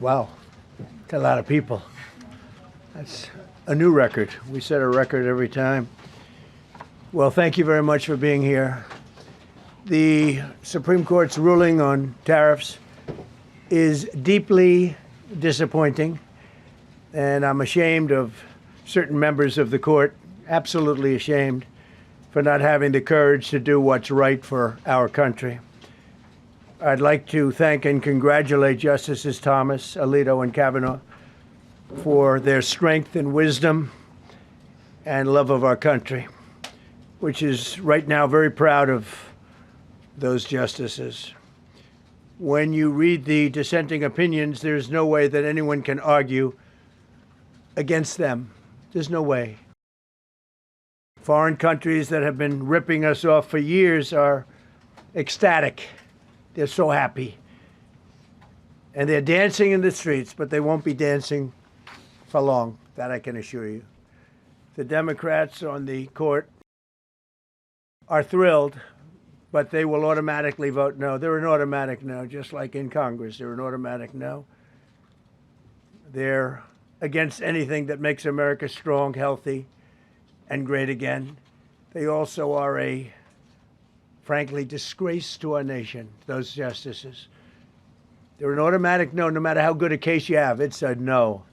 Wow, that's a lot of people. That's a new record. We set a record every time. Well, thank you very much for being here. The Supreme Court's ruling on tariffs is deeply disappointing, and I'm ashamed of certain members of the court, absolutely ashamed, for not having the courage to do what's right for our country. I'd like to thank and congratulate Justices Thomas, Alito, and Kavanaugh for their strength and wisdom and love of our country, which is right now very proud of those justices. When you read the dissenting opinions, there's no way that anyone can argue against them. There's no way. Foreign countries that have been ripping us off for years are ecstatic. They're so happy. And they're dancing in the streets, but they won't be dancing for long, that I can assure you. The Democrats on the court are thrilled, but they will automatically vote no. They're an automatic no, just like in Congress. They're an automatic no. They're against anything that makes America strong, healthy, and great again. They also are a, frankly, disgrace to our nation, those justices. They're an automatic no matter how good a case you have. It's a no.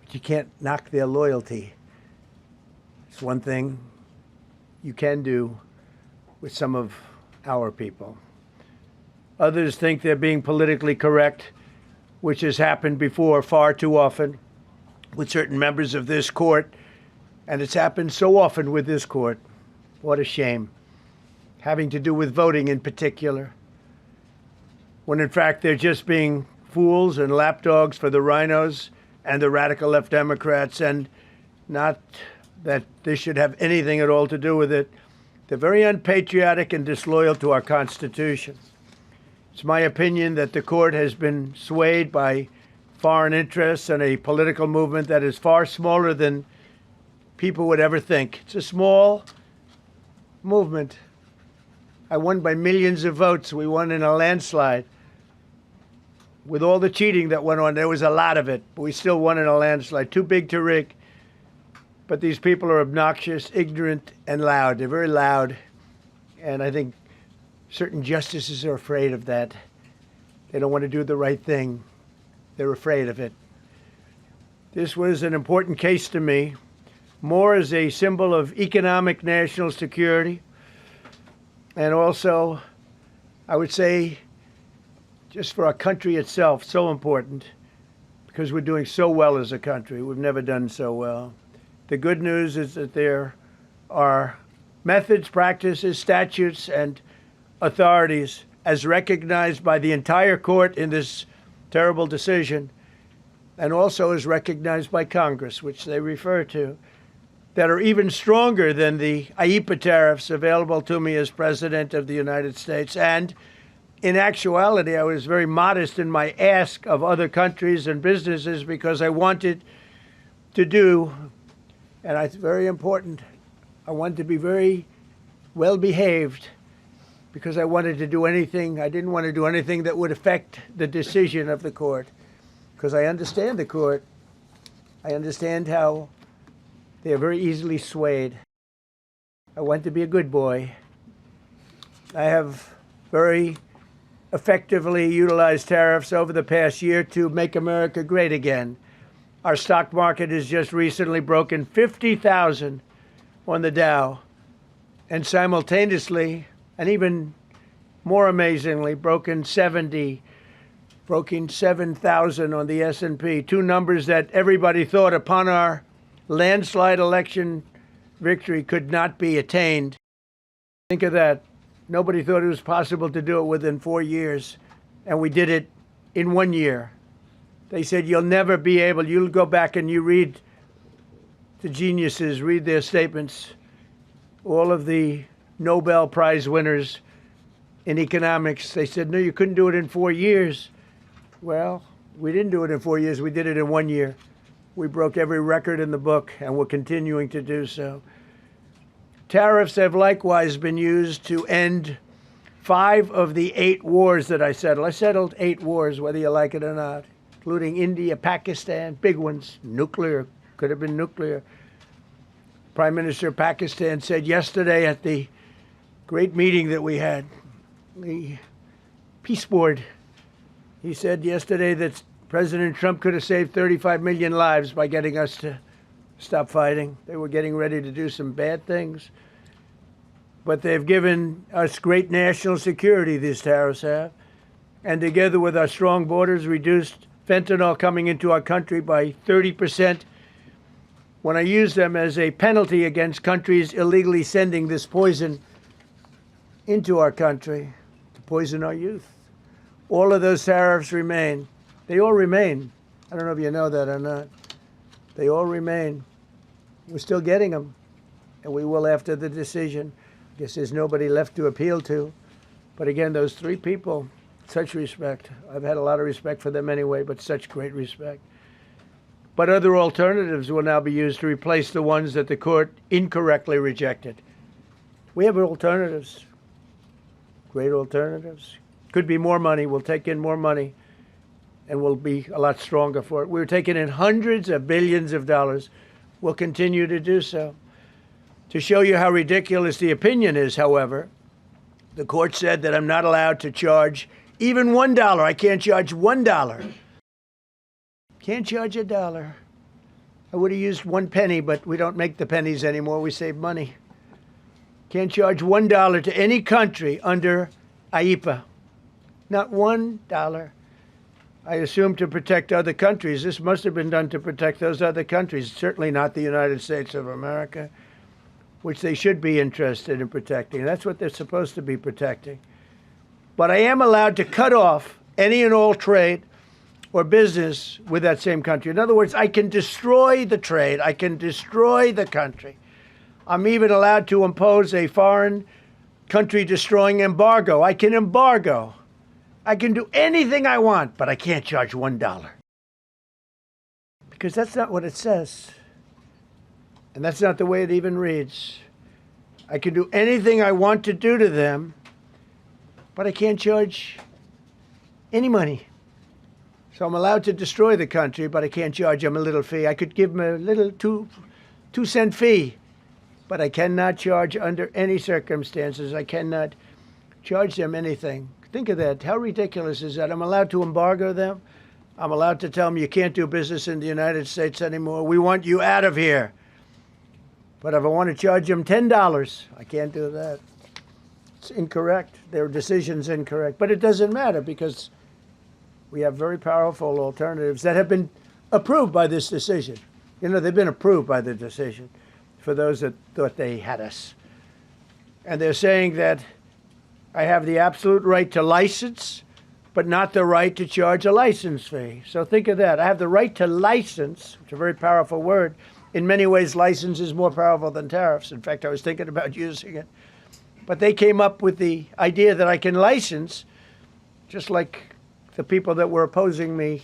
But you can't knock their loyalty. It's one thing you can do with some of our people. Others think they're being politically correct, which has happened before far too often with certain members of this court, and it's happened so often with this court. What a shame. Having to do with voting in particular, when in fact they're just being fools and lapdogs for the rhinos and the radical left Democrats, and not that this should have anything at all to do with it. They're very unpatriotic and disloyal to our Constitution. It's my opinion that the court has been swayed by foreign interests and a political movement that is far smaller than people would ever think. It's a small movement. I won by millions of votes. We won in a landslide. With all the cheating that went on, there was a lot of it, but we still won in a landslide. Too big to rig. But these people are obnoxious, ignorant, and loud. They're very loud. And I think certain justices are afraid of that. They don't want to do the right thing. They're afraid of it. This was an important case to me, more as a symbol of economic national security, and also, I would say, just for our country itself, so important, because we're doing so well as a country. We've never done so well. The good news is that there are methods, practices, statutes, and authorities, as recognized by the entire court in this terrible decision, and also as recognized by Congress, which they refer to, that are even stronger than the IEEPA tariffs available to me as President of the United States. And in actuality, I was very modest in my ask of other countries and businesses because I wanted to do, and it's very important, I wanted to be very well behaved because I wanted to do anything, I didn't want to do anything that would affect the decision of the court, because I understand the court. I understand how they are very easily swayed. I want to be a good boy. I have very effectively utilized tariffs over the past year to make America great again. Our stock market has just recently broken 50,000 on the Dow, and simultaneously, and even more amazingly, broken 7,000 on the S&P, two numbers that everybody thought upon our landslide election victory could not be attained. Think of that. Nobody thought it was possible to do it within 4 years, and we did it in 1 year. They said, you'll never be able, you'll go back and you read the geniuses, read their statements, all of the Nobel Prize winners in economics. They said, no, you couldn't do it in 4 years. Well, we didn't do it in 4 years. We did it in 1 year. We broke every record in the book, and we're continuing to do so. Tariffs have likewise been used to end 5 of the 8 wars that I settled. I settled 8 wars, whether you like it or not, including India, Pakistan, big ones, nuclear, could have been nuclear. Prime Minister of Pakistan said yesterday at the great meeting that we had, the Peace Board, he said yesterday that President Trump could have saved 35 million lives by getting us to stop fighting. They were getting ready to do some bad things. But they've given us great national security, these tariffs have. And together with our strong borders, reduced fentanyl coming into our country by 30%. When I use them as a penalty against countries illegally sending this poison into our country to poison our youth. All of those tariffs remain. They all remain. I don't know if you know that or not. They all remain. We're still getting them, and we will after the decision. I guess there's nobody left to appeal to. But again, those 3 people, such respect. I've had a lot of respect for them anyway, but such great respect. But other alternatives will now be used to replace the ones that the court incorrectly rejected. We have alternatives, great alternatives. Could be more money. We'll take in more money, and we'll be a lot stronger for it. We're taking in hundreds of billions of dollars. We'll continue to do so. To show you how ridiculous the opinion is, however, the court said that I'm not allowed to charge even $1. I can't charge $1. Can't charge $1. I would have used 1 penny, but we don't make the pennies anymore. We save money. Can't charge $1 to any country under IEEPA. Not $1. I assume to protect other countries. This must have been done to protect those other countries, certainly not the United States of America, which they should be interested in protecting. That's what they're supposed to be protecting. But I am allowed to cut off any and all trade or business with that same country. In other words, I can destroy the trade. I can destroy the country. I'm even allowed to impose a foreign country destroying embargo. I can embargo. I can do anything I want, but I can't charge $1. Because that's not what it says. And that's not the way it even reads. I can do anything I want to do to them, but I can't charge any money. So I'm allowed to destroy the country, but I can't charge them a little fee. I could give them a little 2-cent fee, but I cannot charge under any circumstances. I cannot charge them anything. Think of that. How ridiculous is that? I'm allowed to embargo them. I'm allowed to tell them you can't do business in the United States anymore. We want you out of here. But if I want to charge them $10, I can't do that. It's incorrect. Their decision's incorrect. But it doesn't matter because we have very powerful alternatives that have been approved by this decision. You know, they've been approved by the decision for those that thought they had us. And they're saying that I have the absolute right to license, but not the right to charge a license fee. So think of that. I have the right to license, which is a very powerful word. In many ways, license is more powerful than tariffs. In fact, I was thinking about using it. But they came up with the idea that I can license, just like the people that were opposing me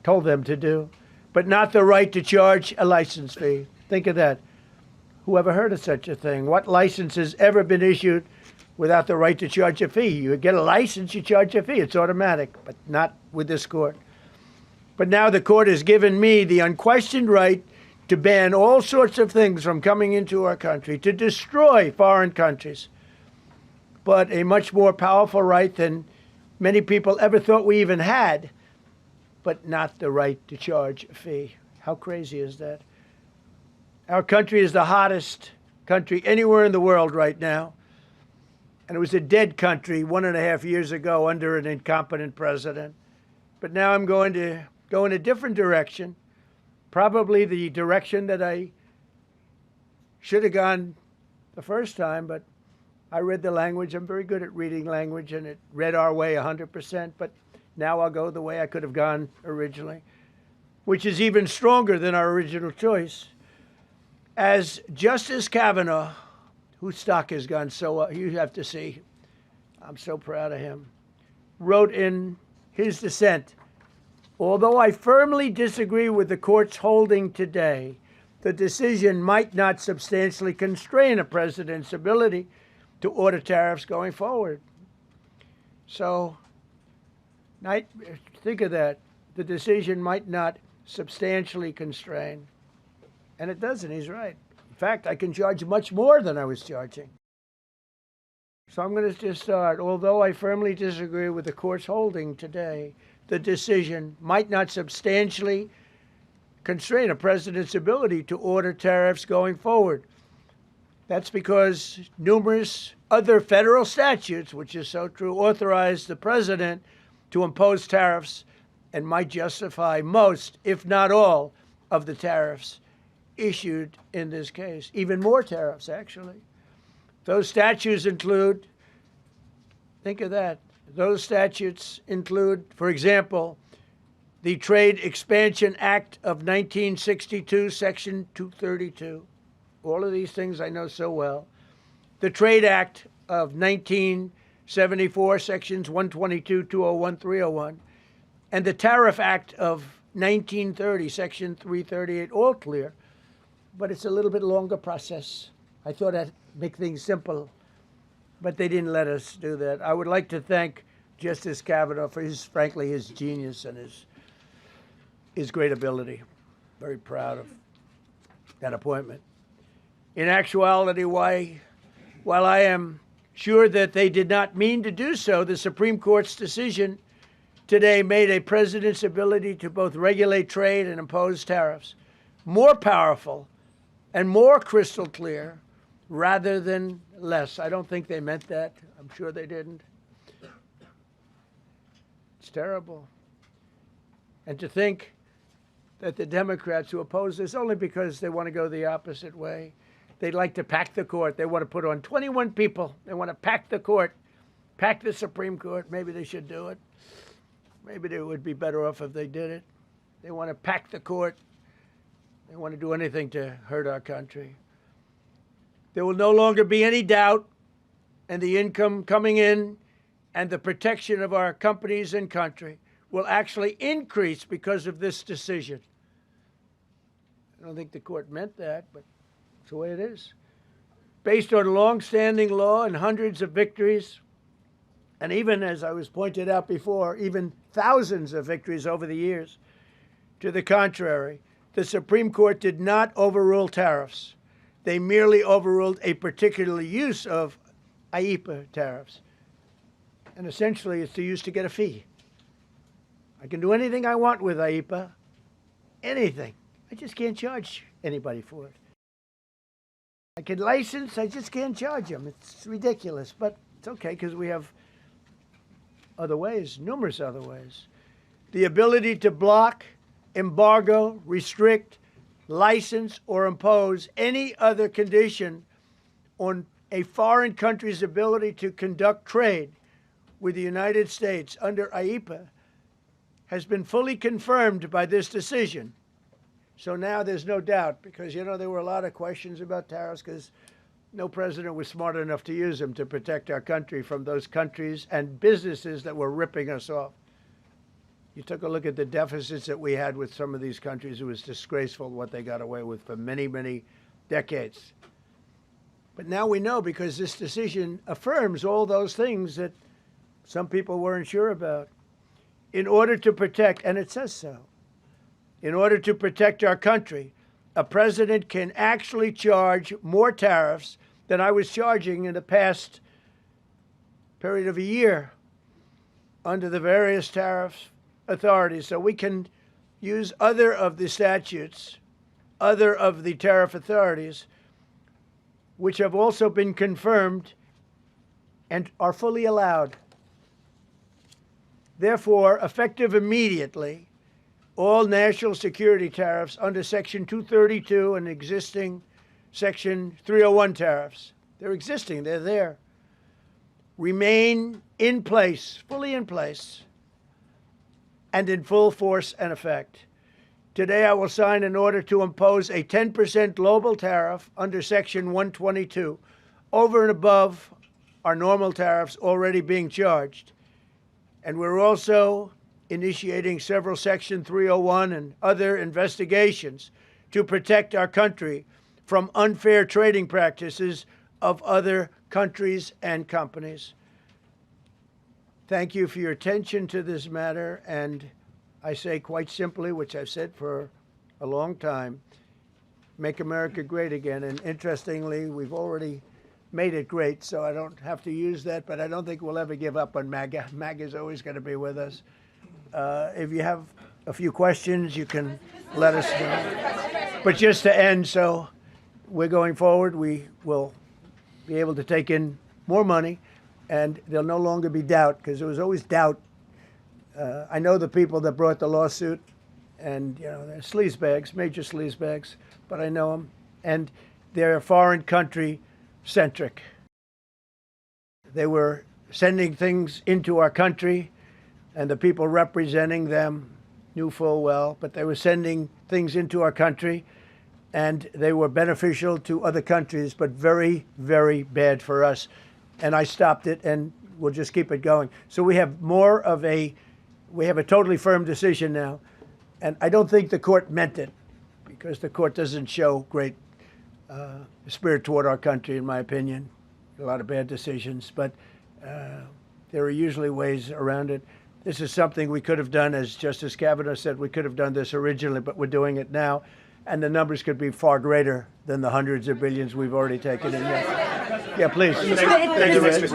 told them to do, but not the right to charge a license fee. Think of that. Who ever heard of such a thing? What license has ever been issued without the right to charge a fee? You get a license, you charge a fee. It's automatic, but not with this court. But now the court has given me the unquestioned right to ban all sorts of things from coming into our country, to destroy foreign countries, but a much more powerful right than many people ever thought we even had, but not the right to charge a fee. How crazy is that? Our country is the hottest country anywhere in the world right now. And it was a dead country 1.5 years ago under an incompetent president. But now I'm going to go in a different direction, probably the direction that I should have gone the first time, but I read the language. I'm very good at reading language, and it read our way 100%, but now I'll go the way I could have gone originally, which is even stronger than our original choice. As Justice Kavanaugh, whose stock has gone so well, you have to see, I'm so proud of him, wrote in his dissent, although I firmly disagree with the court's holding today, the decision might not substantially constrain a president's ability to order tariffs going forward. So think of that. The decision might not substantially constrain. And it doesn't. He's right. In fact, I can charge much more than I was charging. So I'm going to just start. Although I firmly disagree with the court's holding today, the decision might not substantially constrain a president's ability to order tariffs going forward. That's because numerous other federal statutes, which is so true, authorize the president to impose tariffs and might justify most, if not all, of the tariffs issued in this case. Even more tariffs, actually. Those statutes include, think of that, those statutes include, for example, the Trade Expansion Act of 1962, Section 232. All of these things I know so well. The Trade Act of 1974, Sections 122, 201, 301. And the Tariff Act of 1930, Section 338, all clear. But it's a little bit longer process. I thought I'd make things simple, but they didn't let us do that. I would like to thank Justice Kavanaugh for frankly, his genius and his great ability. Very proud of that appointment. In actuality, while I am sure that they did not mean to do so, the Supreme Court's decision today made a president's ability to both regulate trade and impose tariffs more powerful and more crystal clear rather than less. I don't think they meant that. I'm sure they didn't. It's terrible. And to think that the Democrats who oppose this only because they want to go the opposite way, they'd like to pack the court. They want to put on 21 people. They want to pack the court, pack the Supreme Court. Maybe they should do it. Maybe they would be better off if they did it. They want to pack the court. They want to do anything to hurt our country. There will no longer be any doubt, and the income coming in and the protection of our companies and country will actually increase because of this decision. I don't think the court meant that, but it's the way it is. Based on long-standing law and hundreds of victories, and even, as I was pointed out before, even thousands of victories over the years, to the contrary, the Supreme Court did not overrule tariffs. They merely overruled a particular use of IEEPA tariffs. And essentially, it's used to get a fee. I can do anything I want with IEEPA, anything. I just can't charge anybody for it. I can license, I just can't charge them. It's ridiculous, but it's okay because we have other ways, numerous other ways. The ability to block, embargo, restrict, license, or impose any other condition on a foreign country's ability to conduct trade with the United States under IEEPA has been fully confirmed by this decision. So now there's no doubt, because, you know, there were a lot of questions about tariffs because no president was smart enough to use them to protect our country from those countries and businesses that were ripping us off. You took a look at the deficits that we had with some of these countries. It was disgraceful what they got away with for many, many decades. But now we know, because this decision affirms all those things that some people weren't sure about. In order to protect, and it says so, in order to protect our country, a president can actually charge more tariffs than I was charging in the past period of a year under the various tariff authorities. So we can use other of the statutes, other of the tariff authorities, which have also been confirmed and are fully allowed. Therefore, effective immediately, all national security tariffs under Section 232 and existing Section 301 tariffs, they're existing, they're there, remain in place, fully in place, and in full force and effect. Today, I will sign an order to impose a 10% global tariff under Section 122 over and above our normal tariffs already being charged. And we're also initiating several Section 301 and other investigations to protect our country from unfair trading practices of other countries and companies. thank you for your attention to this matter. And I say quite simply, which I've said for a long time, make America great again. And interestingly, we've already made it great, so I don't have to use that, but I don't think we'll ever give up on MAGA. MAGA is always going to be with us. If you have a few questions, you can let us know. But just to end, so we're going forward. We will be able to take in more money, and there'll no longer be doubt, because there was always doubt. I know the people that brought the lawsuit, and they're sleazebags, major sleazebags, but I know them, and they're foreign country centric. They were sending things into our country, and the people representing them knew full well, but they were sending things into our country, and they were beneficial to other countries, but very, very bad for us. And I stopped it, and we'll just keep it going. So we have we have a totally firm decision now, and I don't think the court meant it, because the court doesn't show great spirit toward our country, in my opinion. A lot of bad decisions, but there are usually ways around it. This is something we could have done, as Justice Kavanaugh said, we could have done this originally, but we're doing it now, and the numbers could be far greater than the hundreds of billions we've already taken in. Yeah, please. Thank you, Mr.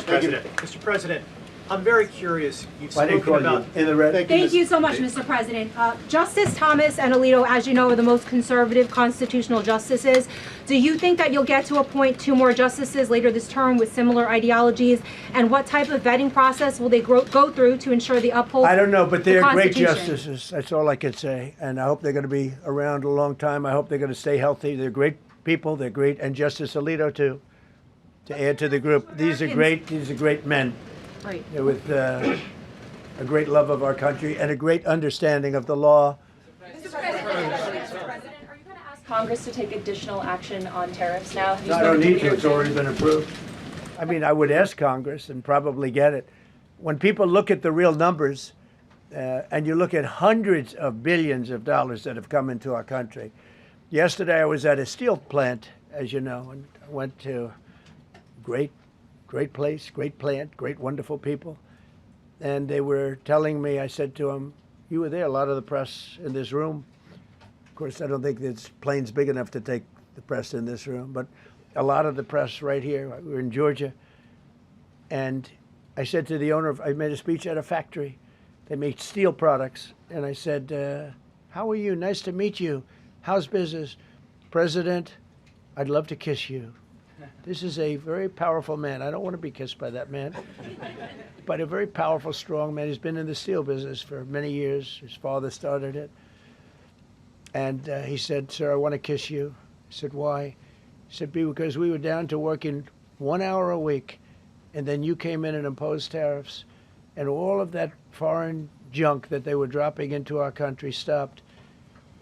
President. Mr. President, I'm very curious. You've spoken about in the red. Thank you so much, Mr. President. Justice Thomas and Alito, as you know, are the most conservative constitutional justices. Do you think that you'll get to appoint 2 more justices later this term with similar ideologies? And what type of vetting process will they go through to ensure they uphold? I don't know, but they're great justices. That's all I can say. And I hope they're going to be around a long time. I hope they're going to stay healthy. They're great people. They're great. And Justice Alito, too, to add to the group. These are great men. Right. With a great love of our country and a great understanding of the law. Mr. President, are you going to ask Congress to take additional action on tariffs now? No, I don't need to. It's already been approved. I mean, I would ask Congress and probably get it. When people look at the real numbers, and you look at hundreds of billions of dollars that have come into our country. Yesterday, I was at a steel plant, as you know, and I went to great place, great plant, great, wonderful people. And they were telling me, I said to them, you were there, a lot of the press in this room. Of course, I don't think this plane's big enough to take the press in this room, but a lot of the press right here. We were in Georgia. And I said to the owner, I made a speech at a factory. They make steel products. And I said, how are you? Nice to meet you. How's business? President, I'd love to kiss you. This is a very powerful man. I don't want to be kissed by that man, but a very powerful, strong man. He's been in the steel business for many years. His father started it. And he said, sir, I want to kiss you. I said, why? He said, because we were down to working 1 hour a week, and then you came in and imposed tariffs, and all of that foreign junk that they were dropping into our country stopped.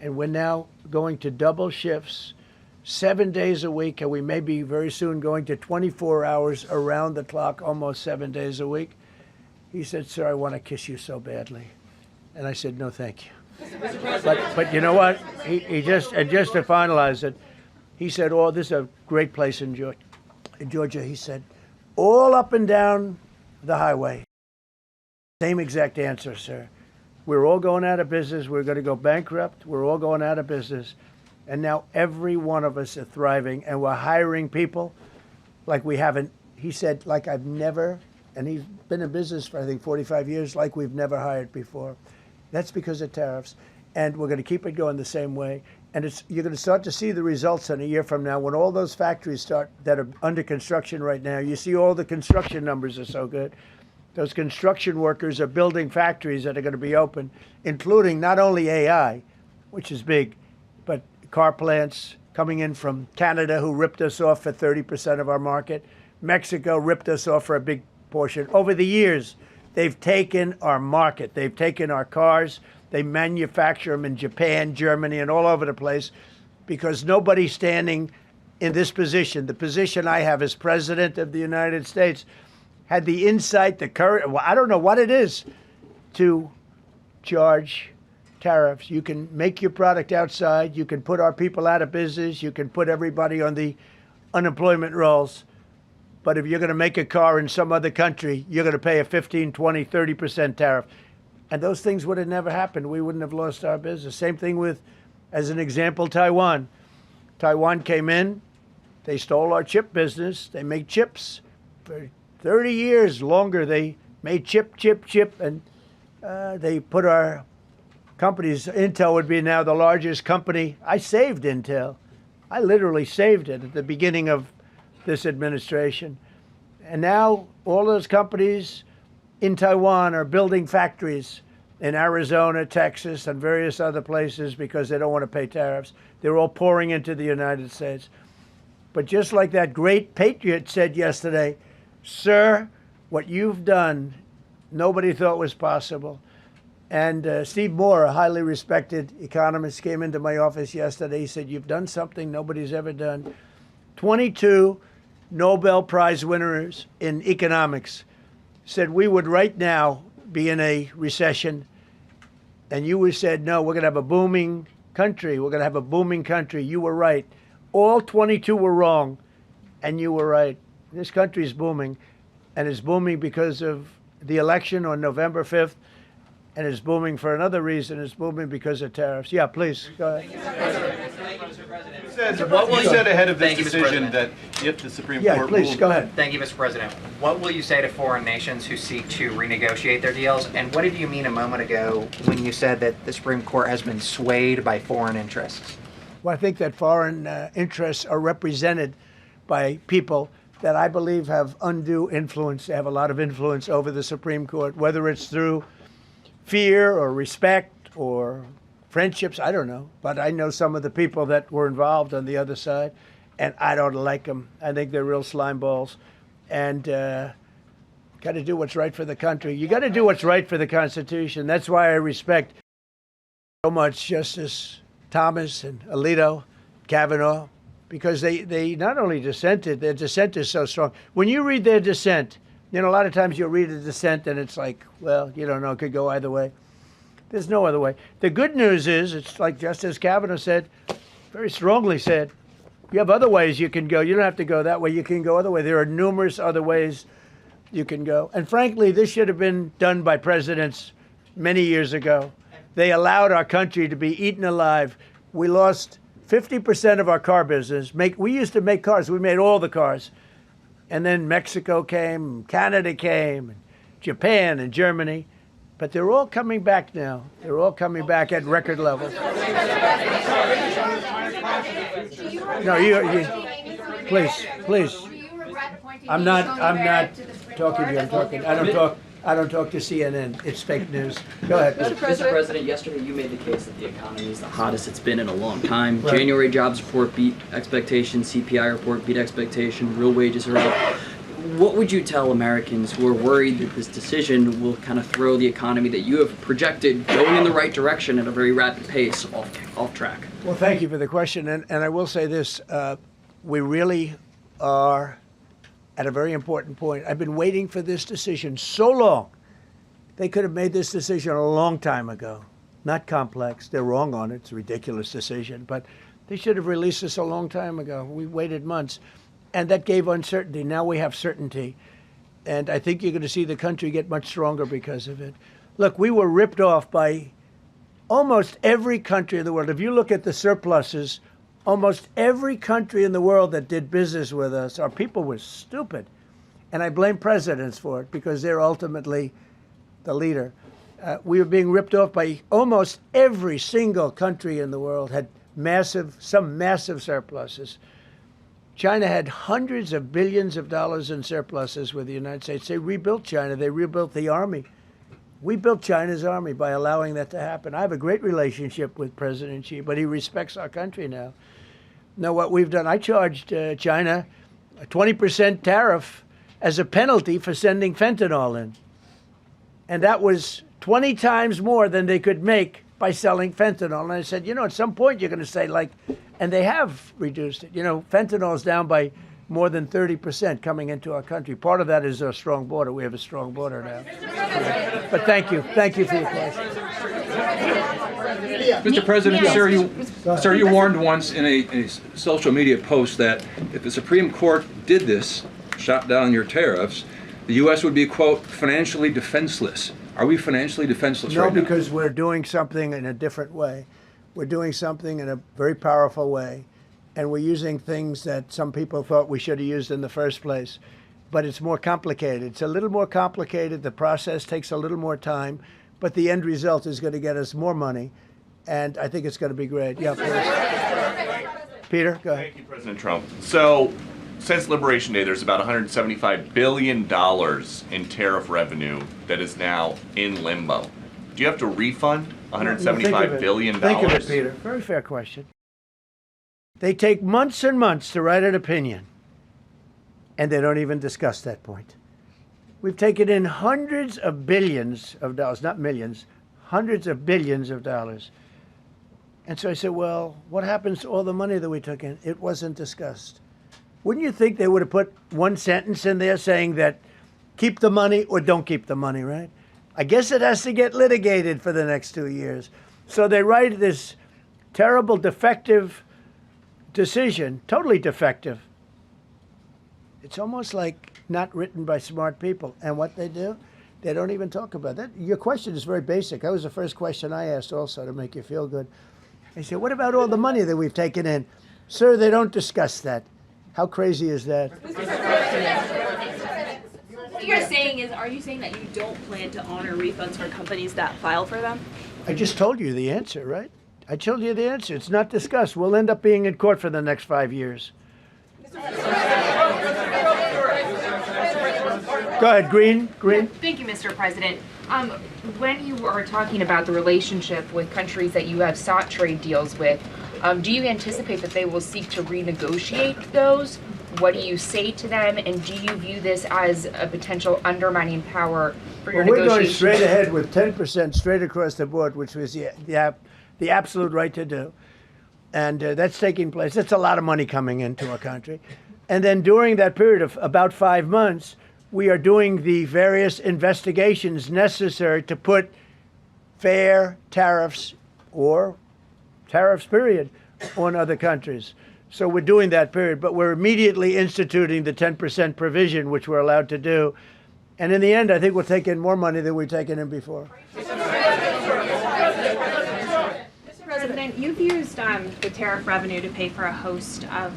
And we're now going to double shifts, 7 days a week, and we may be very soon going to 24 hours around the clock, almost 7 days a week. He said, sir, I want to kiss you so badly. And I said, no, thank you. But you know what? He just to finalize it, he said, oh, this is a great place in Georgia. He said, all up and down the highway. Same exact answer, sir. We're all going out of business. We're going to go bankrupt. We're all going out of business. And now every one of us are thriving, and we're hiring people like we haven't. He said, like I've never, and he's been in business for, I think, 45 years, like we've never hired before. That's because of tariffs. And we're going to keep it going the same way. And you're going to start to see the results in a year from now when all those factories start that are under construction right now. You see all the construction numbers are so good. Those construction workers are building factories that are going to be open, including not only AI, which is big, but car plants coming in from Canada, who ripped us off for 30% of our market. Mexico ripped us off for a big portion. Over the years, they've taken our market. They've taken our cars. They manufacture them in Japan, Germany, and all over the place because nobody's standing in this position. The position I have as President of the United States had the insight, the courage, well, I don't know what it is, to charge tariffs. You can make your product outside. You can put our people out of business. You can put everybody on the unemployment rolls. But if you're going to make a car in some other country, you're going to pay a 15, 20, 30% tariff. And those things would have never happened. We wouldn't have lost our business. Same thing with, as an example, Taiwan. Taiwan came in. They stole our chip business. They make chips. For 30 years longer, they made chip. And they put our companies. Intel would be now the largest company. I saved Intel. I literally saved it at the beginning of this administration. And now all those companies in Taiwan are building factories in Arizona, Texas, and various other places because they don't want to pay tariffs. They're all pouring into the United States. But just like that great patriot said yesterday, sir, what you've done, nobody thought was possible. And Steve Moore, a highly respected economist, came into my office yesterday. He said, you've done something nobody's ever done. 22 Nobel Prize winners in economics said we would right now be in a recession. And you said, no, we're going to have a booming country. We're going to have a booming country. You were right. All 22 were wrong, and you were right. This country is booming, and it's booming because of the election on November 5th, and it's booming for another reason. It's booming because of tariffs. Yeah, please, go ahead. What was said ahead of this decision that if the Supreme Court please, ruled... go ahead. Thank you, Mr. President. What will you say to foreign nations who seek to renegotiate their deals? And what did you mean a moment ago when you said that the Supreme Court has been swayed by foreign interests? Well, I think that foreign interests are represented by people that I believe have undue influence. They have a lot of influence over the Supreme Court, whether it's through fear or respect or friendships, I don't know. But I know some of the people that were involved on the other side, and I don't like them. I think they're real slime balls. And got to do what's right for the country. You got to do what's right for the Constitution. That's why I respect so much Justice Thomas and Alito, Kavanaugh, because they not only dissented, their dissent is so strong. When you read their dissent, you know, a lot of times you'll read a dissent and it's like, well, you don't know, it could go either way. There's no other way. The good news is, it's like Justice Kavanaugh said, very strongly said, you have other ways you can go. You don't have to go that way. You can go other way. There are numerous other ways you can go. And frankly, this should have been done by presidents many years ago. They allowed our country to be eaten alive. We lost 50% of our car business. We used to make cars. We made all the cars. And then Mexico came, Canada came, and Japan and Germany. But they're all coming back now. They're all coming back at record levels. No, you please. I'm not talking to you. I don't talk to CNN. It's fake news. Go ahead. Mr. President, yesterday you made the case that the economy is the hottest it's been in a long time. Right. January jobs report beat expectations, CPI report beat expectation, real wages are up. What would you tell Americans who are worried that this decision will kind of throw the economy that you have projected going in the right direction at a very rapid pace off track? Well, thank you for the question. And I will say this, we really are at a very important point. I've been waiting for this decision so long. They could have made this decision a long time ago. Not complex. They're wrong on it. It's a ridiculous decision. But they should have released this a long time ago. We waited months. And that gave uncertainty. Now we have certainty. And I think you're going to see the country get much stronger because of it. Look, we were ripped off by almost every country in the world. If you look at the surpluses, almost every country in the world that did business with us, our people were stupid. And I blame presidents for it because they're ultimately the leader. We were being ripped off by almost every single country in the world, had some massive surpluses. China had hundreds of billions of dollars in surpluses with the United States. They rebuilt China. They rebuilt the army. We built China's army by allowing that to happen. I have a great relationship with President Xi, but he respects our country now. Now, what we've done, I charged China a 20% tariff as a penalty for sending fentanyl in. And that was 20 times more than they could make by selling fentanyl. And I said, you know, at some point you're going to say, like, and they have reduced it. You know, fentanyl is down by more than 30% coming into our country. Part of that is our strong border. We have a strong border now. But thank you. Thank you for your question. Mr. President, sir, you warned once in a social media post that if the Supreme Court did this, shot down your tariffs, the U.S. would be, quote, financially defenseless. Are we financially defenseless right now? No, because we're doing something in a different way. We're doing something in a very powerful way, and we're using things that some people thought we should have used in the first place. But it's more complicated. It's a little more complicated. The process takes a little more time, but the end result is going to get us more money, and I think it's going to be great. Yeah, Peter, go ahead. Thank you, President Trump. So, since Liberation Day, there's about $175 billion in tariff revenue that is now in limbo. Do you have to refund $175 billion? Think of it, Peter. Very fair question. They take months and months to write an opinion, and they don't even discuss that point. We've taken in hundreds of billions of dollars, not millions, hundreds of billions of dollars. And so I said, well, what happens to all the money that we took in? It wasn't discussed. Wouldn't you think they would have put one sentence in there saying that keep the money or don't keep the money, right? I guess it has to get litigated for the next 2 years. So they write this terrible, defective decision, totally defective. It's almost like not written by smart people. And what they do, they don't even talk about that. Your question is very basic. That was the first question I asked also to make you feel good. I said, what about all the money that we've taken in? Sir, they don't discuss that. How crazy is that? What you're saying is, are you saying that you don't plan to honor refunds for companies that file for them? I just told you the answer, right? I told you the answer. It's not discussed. We'll end up being in court for the next 5 years. Go ahead, Green. Thank you, Mr. President. When you are talking about the relationship with countries that you have sought trade deals with, do you anticipate that they will seek to renegotiate those? What do you say to them? And do you view this as a potential undermining power for your negotiations? We're going straight ahead with 10% straight across the board, which was the absolute right to do. And that's taking place. That's a lot of money coming into a country. And then during that period of about 5 months, we are doing the various investigations necessary to put fair tariffs or tariffs, period, on other countries. So we're doing that period, but we're immediately instituting the 10% provision, which we're allowed to do. And in the end, I think we'll take in more money than we've taken in before. Mr. President, you've used the tariff revenue to pay for a host of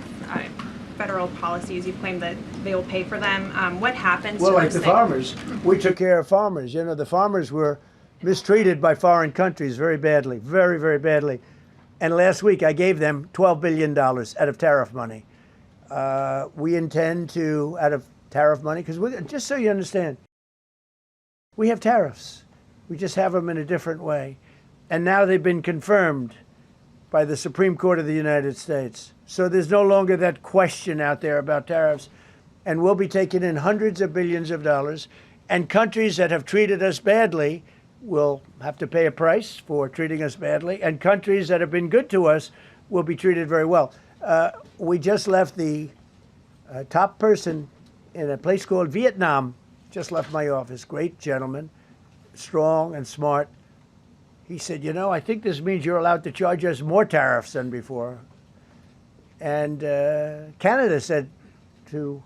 federal policies. You've claimed that they will pay for them. What happens to like the farmers? We took care of farmers. You know, the farmers were mistreated by foreign countries very badly, very, very badly. And last week I gave them $12 billion out of tariff money. We intend to, out of tariff money, because just so you understand, we have tariffs. We just have them in a different way. And now they've been confirmed by the Supreme Court of the United States. So there's no longer that question out there about tariffs. And we'll be taking in hundreds of billions of dollars. And countries that have treated us badly will have to pay a price for treating us badly. And countries that have been good to us will be treated very well. We just left the top person in a place called Vietnam, just left my office. Great gentleman, strong and smart. He said, you know, I think this means you're allowed to charge us more tariffs than before. And Canada said to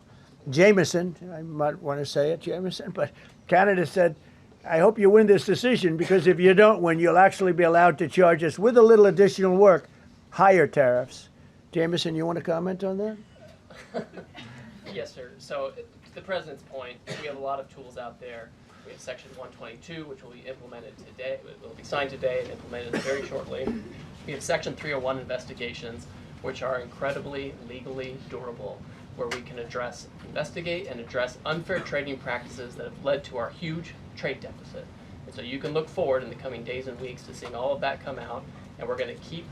Jamieson, I might want to say it, Jamieson, but Canada said, I hope you win this decision, because if you don't win, you'll actually be allowed to charge us, with a little additional work, higher tariffs. Jamieson, you want to comment on that? Yes, sir. So to the President's point, we have a lot of tools out there. We have Section 122, which will be implemented today. It will be signed today and implemented very shortly. We have Section 301 investigations, which are incredibly legally durable, where we can investigate and address unfair trading practices that have led to our huge trade deficit. And so you can look forward in the coming days and weeks to seeing all of that come out, and we're going to keep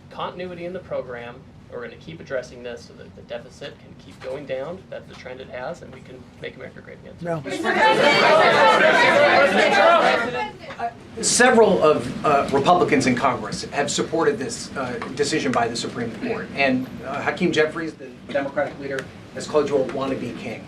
continuity in the program. We're going to keep addressing this so that the deficit can keep going down. That's the trend it has, and we can make America great again. No. Several of Republicans in Congress have supported this decision by the Supreme Court, and Hakeem Jeffries, the Democratic leader, has called you a wannabe king.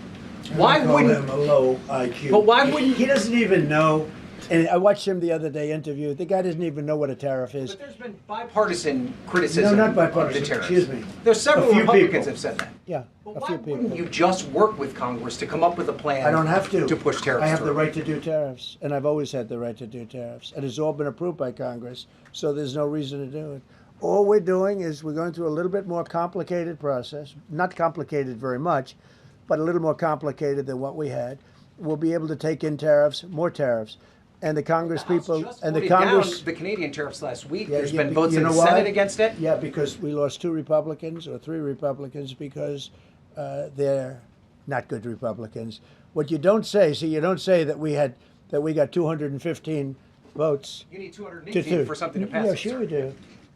Why wouldn't him a low IQ? But why wouldn't he doesn't even know And I watched him the other day interview. The guy doesn't even know what a tariff is. But there's been bipartisan criticism No, not bipartisan. of the tariffs. Excuse me. There's several A few Republicans people. have said that. Yeah, But a why few people. wouldn't you just work with Congress to come up with a plan? I don't have to. push tariffs I have the through? right to do tariffs, and I've always had the right to do tariffs. And it's all been approved by Congress, so there's no reason to do it. All we're doing is we're going through a little bit more complicated process. Not complicated very much, but a little more complicated than what we had. We'll be able to take in tariffs, more tariffs. And the Congress people and the Congress down the Canadian tariffs last week. Yeah, There's yeah, been votes you in the know why? Senate against it. Yeah, because we lost 2 Republicans or 3 Republicans because they're not good Republicans. What you don't say, you don't say that we got 215 votes. You need 218 for something to pass. Yeah, sure we do.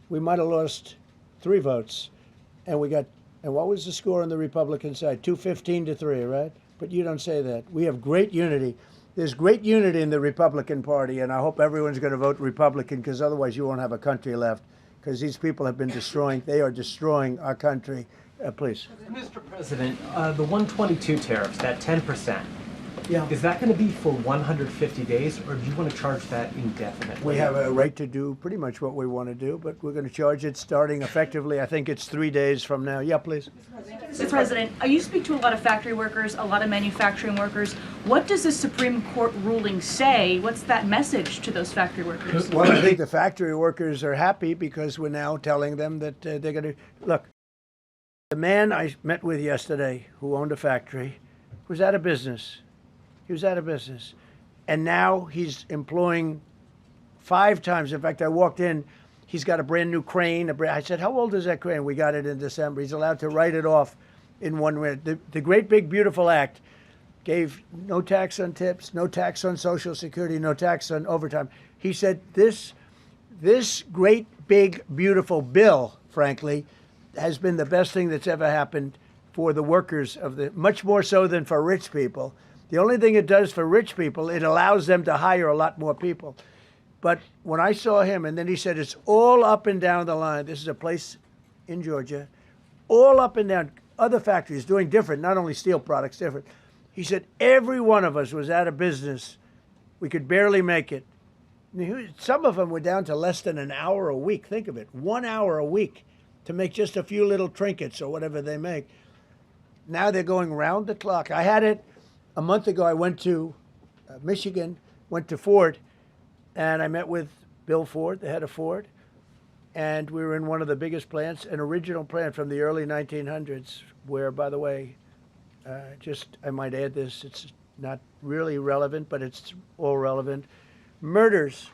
We might have lost 3 votes, and what was the score on the Republican side? 215 to 3, right? But you don't say that. We have great unity. There's great unity in the Republican Party, and I hope everyone's going to vote Republican, because otherwise you won't have a country left, because these people have been they are destroying our country. Please. Mr. President, the 122 tariffs, that 10%, Yeah. is that going to be for 150 days, or do you want to charge that indefinitely? We have a right to do pretty much what we want to do, but we're going to charge it starting effectively. I think it's 3 days from now. Yeah, please. Mr. President, you speak to a lot of factory workers, a lot of manufacturing workers. What does the Supreme Court ruling say? What's that message to those factory workers? Well, I think the factory workers are happy because we're now telling them that they're going to look. The man I met with yesterday who owned a factory was out of business. He was out of business. And now he's employing 5 times. In fact, I walked in, he's got a brand new crane. I said, how old is that crane? We got it in December. He's allowed to write it off in 1 minute. The Great Big Beautiful Act gave no tax on tips, no tax on Social Security, no tax on overtime. He said this great big beautiful bill, frankly, has been the best thing that's ever happened for the workers much more so than for rich people. The only thing it does for rich people, it allows them to hire a lot more people. But when I saw him, and then he said, it's all up and down the line. This is a place in Georgia, all up and down, other factories doing different, not only steel products, different. He said, every one of us was out of business. We could barely make it. Some of them were down to less than an hour a week. Think of it, 1 hour a week to make just a few little trinkets or whatever they make. Now they're going round the clock. I had it a month ago. I went to Michigan, went to Ford, and I met with Bill Ford, the head of Ford, and we were in one of the biggest plants, an original plant from the early 1900s, where, by the way, I might add this, it's not really relevant, but it's all relevant. Murders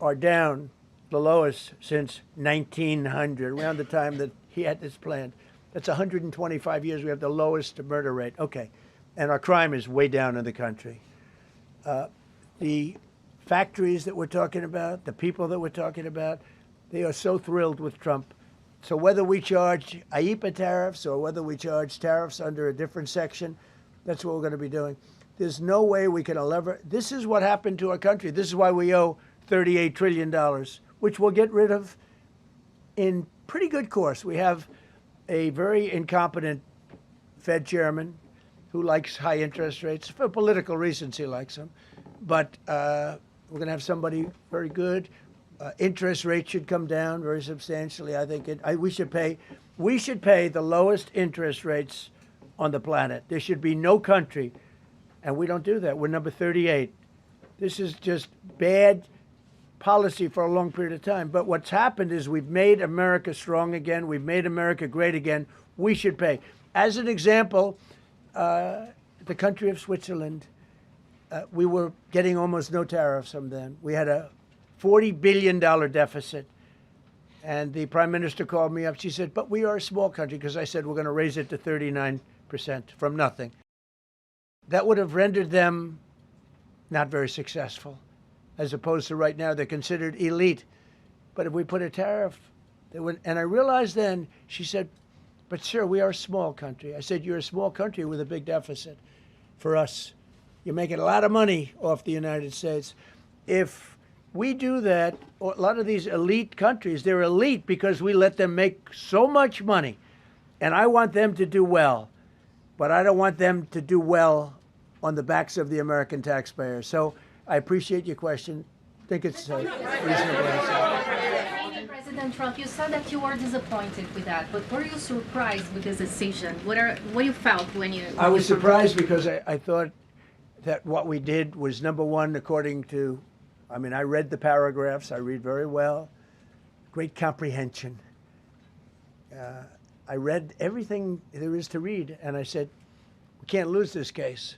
are down the lowest since 1900, around the time that he had this plant. That's 125 years. We have the lowest murder rate. Okay. And our crime is way down in the country. The factories that we're talking about, the people that we're talking about, they are so thrilled with Trump. So whether we charge IEEPA tariffs or whether we charge tariffs under a different section, that's what we're going to be doing. There's no way we can this is what happened to our country. This is why we owe $38 trillion, which we'll get rid of in pretty good course. We have a very incompetent Fed chairman who likes high interest rates. For political reasons, he likes them. But we're going to have somebody very good. Interest rates should come down very substantially. I think we should pay the lowest interest rates on the planet. There should be no country, and we don't do that. We're number 38. This is just bad policy for a long period of time. But what's happened is we've made America strong again. We've made America great again. We should pay. As an example, the country of Switzerland, we were getting almost no tariffs from them. We had a $40 billion deficit. And the prime minister called me up. She said, but we are a small country, because I said we're going to raise it to 39% from nothing. That would have rendered them not very successful, as opposed to right now they're considered elite. But if we put a tariff, they would, and I realized then, she said, but sir, we are a small country. I said, you're a small country with a big deficit. For us, you're making a lot of money off the United States. If we do that, a lot of these elite countries, they're elite because we let them make so much money. And I want them to do well, but I don't want them to do well on the backs of the American taxpayer. So I appreciate your question. I think it's a reasonable answer. President Trump, you said that you were disappointed with that, but were you surprised with this decision? What you felt when you? I was surprised because I thought that what we did was, number one, according to, I mean, I read the paragraphs. I read very well. Great comprehension. I read everything there is to read, and I said, we can't lose this case.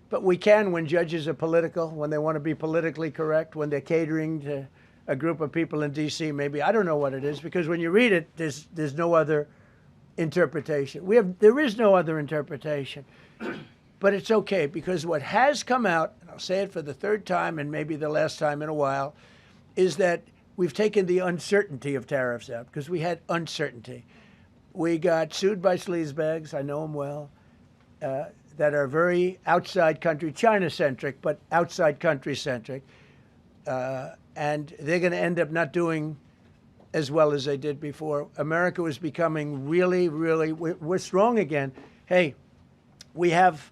But we can when judges are political, when they want to be politically correct, when they're catering to a group of people in D.C. maybe. I don't know what it is, because when you read it, there's no other interpretation. There is no other interpretation. But it's okay, because what has come out, and I'll say it for the third time and maybe the last time in a while, is that we've taken the uncertainty of tariffs out, because we had uncertainty. We got sued by sleazebags, I know them well, that are very outside country, China-centric, but outside country-centric. And they're going to end up not doing as well as they did before. America was becoming really, really, we're strong again. Hey, we have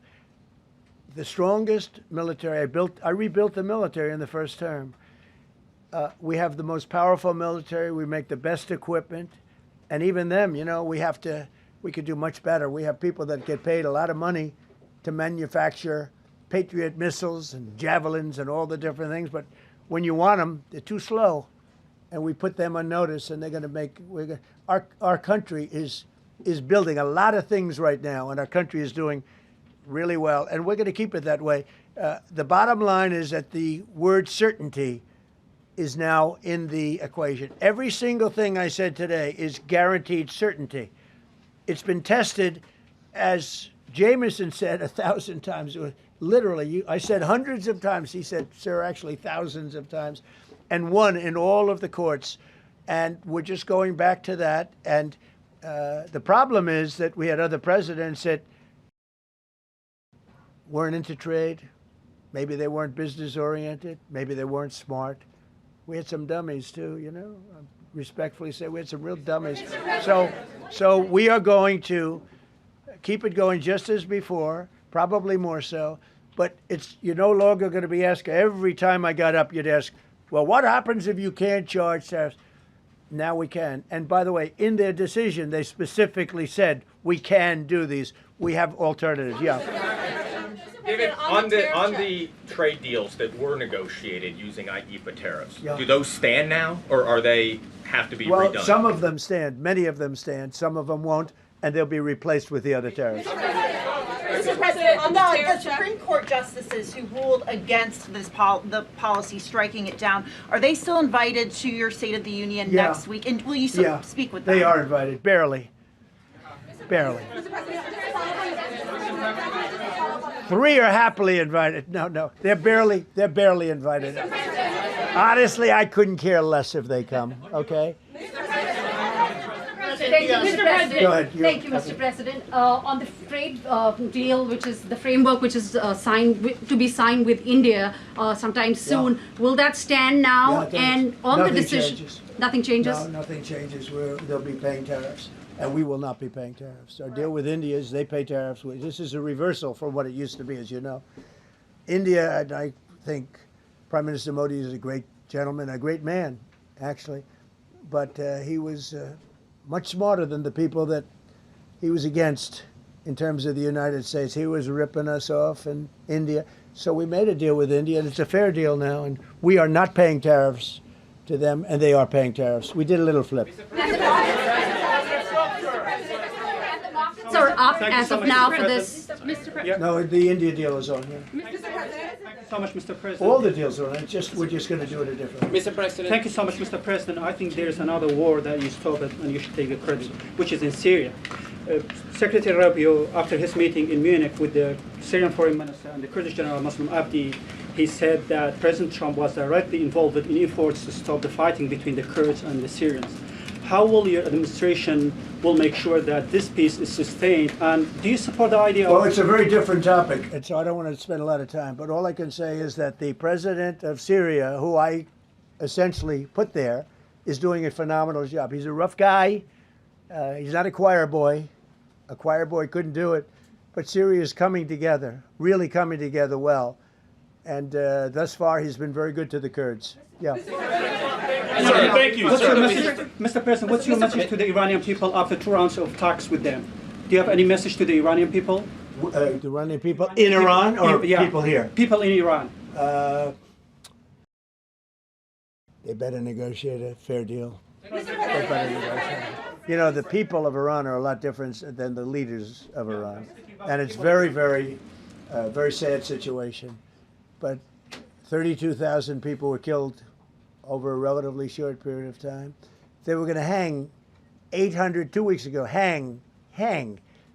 the strongest military. I rebuilt the military in the first term. We have the most powerful military. We make the best equipment. And even them, you know, we could do much better. We have people that get paid a lot of money to manufacture Patriot missiles and javelins and all the different things. But when you want them, they're too slow. And we put them on notice, and they're going to make, our country is building a lot of things right now, and our country is doing really well. And we're going to keep it that way. The bottom line is that the word certainty is now in the equation. Every single thing I said today is guaranteed certainty. It's been tested, as Jamieson said 1,000 times. Literally, I said hundreds of times. He said, sir, actually thousands of times, and won in all of the courts. And we're just going back to that. And the problem is that we had other presidents that weren't into trade. Maybe they weren't business oriented. Maybe they weren't smart. We had some dummies too, you know. I respectfully say we had some real dummies. So we are going to keep it going just as before, probably more so. But you're no longer going to be asked, every time I got up, you'd ask, well, what happens if you can't charge tariffs? Now we can. And by the way, in their decision, they specifically said, we can do these. We have alternatives, yeah. David, on the trade deals that were negotiated using IEEPA tariffs, do those stand now, or are they have to be redone? Well, some of them stand. Many of them stand. Some of them won't, and they'll be replaced with the other tariffs. Mr. President, on the Supreme Court justices who ruled against this the policy, striking it down, are they still invited to your State of the Union next week? And will you speak with them? They are invited, barely. Barely. 3 are happily invited. No, they're barely invited. Honestly, I couldn't care less if they come, okay? Thank you, Mr. President. Go ahead. Thank you, Mr. President. On the trade deal, which is the framework which is to be signed with India sometime soon, will that stand now? And on the decision, changes. Nothing changes? No, nothing changes. They'll be paying tariffs. And we will not be paying tariffs. Our deal with India is they pay tariffs. This is a reversal from what it used to be, as you know. India, and I think Prime Minister Modi is a great gentleman, a great man, actually. But he was much smarter than the people that he was against in terms of the United States. He was ripping us off in India. So we made a deal with India, and it's a fair deal now. And we are not paying tariffs to them, and they are paying tariffs. We did a little flip. Are up as of now for this. Mr. President. No, the India deal is on here. Mr. President. Thank you so much, Mr. President. All the deals are on it. We're just going to do it a different way. Mr. President. Thank you so much, Mr. President. I think there's another war that you stopped and you should take a credit, which is in Syria. Secretary Rubio, after his meeting in Munich with the Syrian Foreign Minister and the Kurdish General Muslim Abdi, he said that President Trump was directly involved in efforts to stop the fighting between the Kurds and the Syrians. How will your administration make sure that this peace is sustained? And do you support the idea Well, it's a very different topic, and so I don't want to spend a lot of time. But all I can say is that the president of Syria, who I essentially put there, is doing a phenomenal job. He's a rough guy. He's not a choir boy. A choir boy couldn't do it. But Syria is coming together, really coming together well. And thus far, he's been very good to the Kurds. Yeah. Thank you. Mr. President, what's your message to the Iranian people after 2 rounds of talks with them? Do you have any message to the Iranian people? The Iranian people in Iran or people here? People in Iran. They better negotiate a fair deal. They better negotiate. You know, the people of Iran are a lot different than the leaders of Iran. And it's very, very sad situation. But 32,000 people were killed over a relatively short period of time. They were going to hang 800, 2 weeks ago, hang,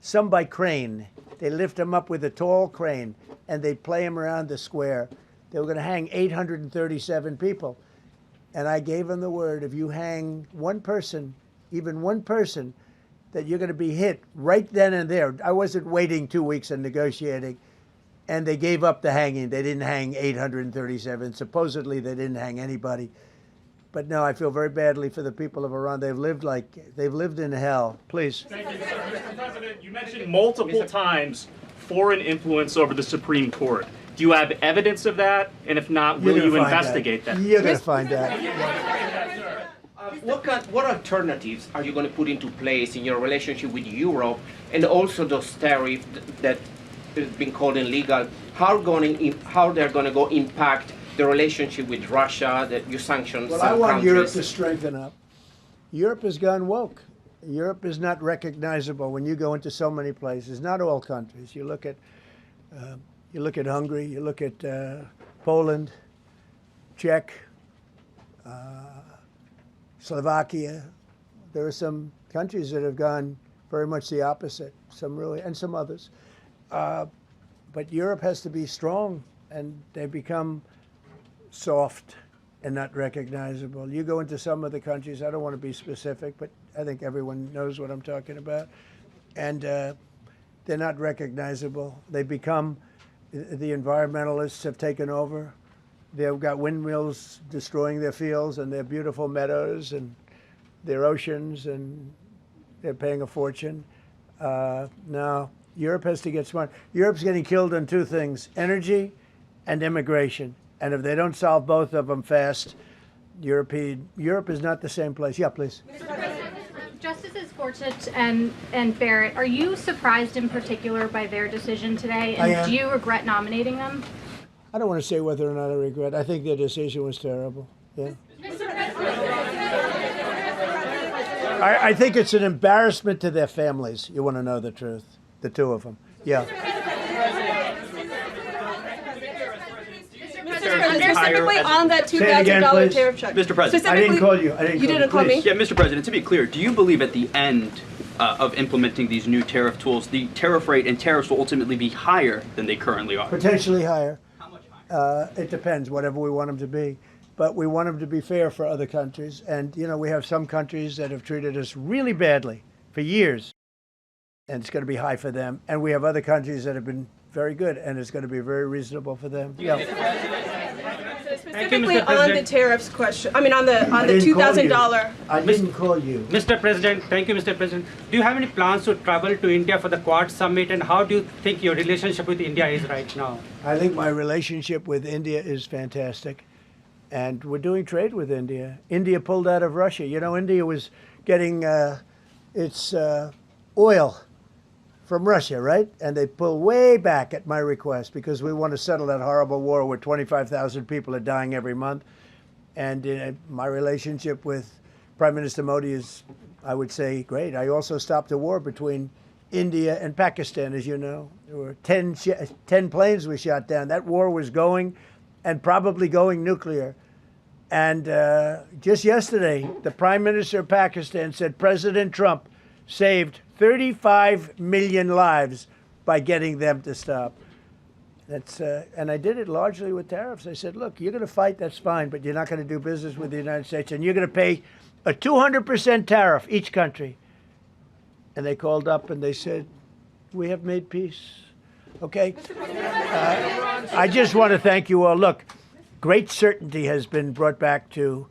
some by crane. They lift them up with a tall crane, and they play them around the square. They were going to hang 837 people. And I gave them the word, if you hang one person, even one person, that you're going to be hit right then and there. I wasn't waiting 2 weeks and negotiating. And they gave up the hanging. They didn't hang 837. Supposedly, they didn't hang anybody. But no, I feel very badly for the people of Iran. They've lived in hell. Please. Thank you, Mr. President, you mentioned multiple times foreign influence over the Supreme Court. Do you have evidence of that? And if not, will you investigate that? You're going to find out. What alternatives are you going to put into place in your relationship with Europe, and also those tariffs that have been called illegal? How they're going to go impact the relationship with Russia, that you sanction Well, some I want countries? Europe to strengthen up. Europe has gone woke. Europe is not recognizable when you go into so many places. Not all countries. You look at Hungary. You look at Poland, Czech, Slovakia. There are some countries that have gone very much the opposite. Some really, and some others. But Europe has to be strong, and they become soft and not recognizable. You go into some of the countries, I don't want to be specific, but I think everyone knows what I'm talking about, and they're not recognizable. They become, the environmentalists have taken over. They've got windmills destroying their fields and their beautiful meadows and their oceans, and they're paying a fortune. Now, Europe has to get smart. Europe's getting killed on two things, energy and immigration. And if they don't solve both of them fast, Europe is not the same place. Yeah, please. Justices Gorsuch and Barrett, are you surprised in particular by their decision today? I And am. do you regret nominating them? I don't want to say whether or not I regret. I think their decision was terrible. Yeah. I think it's an embarrassment to their families. You want to know the truth? The two of them. Yeah. Specifically on that Say it again, $2,000 please. tariff check. Mr. President. I didn't call you. You didn't call me? Yeah, Mr. President, to be clear, do you believe at the end of implementing these new tariff tools, the tariff rate and tariffs will ultimately be higher than they currently are? Potentially higher. How much higher? It depends, whatever we want them to be. But we want them to be fair for other countries. And, you know, we have some countries that have treated us really badly for years. And it's going to be high for them. And we have other countries that have been very good, and it's going to be very reasonable for them. Yeah. Specifically on the tariffs question, I mean on the $2,000. I didn't call you. Mr. President, thank you, Mr. President. Do you have any plans to travel to India for the Quad Summit, and how do you think your relationship with India is right now? I think my relationship with India is fantastic. And we're doing trade with India. India pulled out of Russia. You know, India was getting its oil from Russia, right? And they pull way back at my request because we want to settle that horrible war where 25,000 people are dying every month. And my relationship with Prime Minister Modi is, I would say, great. I also stopped a war between India and Pakistan, as you know. There were 10 planes we shot down. That war was going and probably going nuclear. And just yesterday, the Prime Minister of Pakistan said President Trump saved 35 million lives by getting them to stop. That's and I did it largely with tariffs. I said, look, you're going to fight, that's fine, but you're not going to do business with the United States, and you're going to pay a 200% tariff, each country. And they called up and they said, we have made peace. Okay? I just want to thank you all. Look, great certainty has been brought back to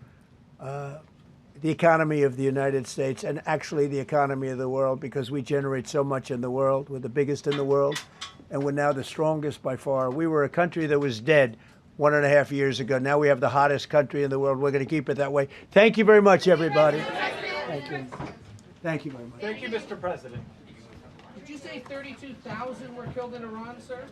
the economy of the United States and actually the economy of the world, because we generate so much in the world. We're the biggest in the world, and we're now the strongest by far. We were a country that was dead 1.5 years ago. Now we have the hottest country in the world. We're going to keep it that way. Thank you very much, everybody. Thank you. Thank you very much. Thank you, Mr. President. Did you say 32,000 were killed in Iran, sir?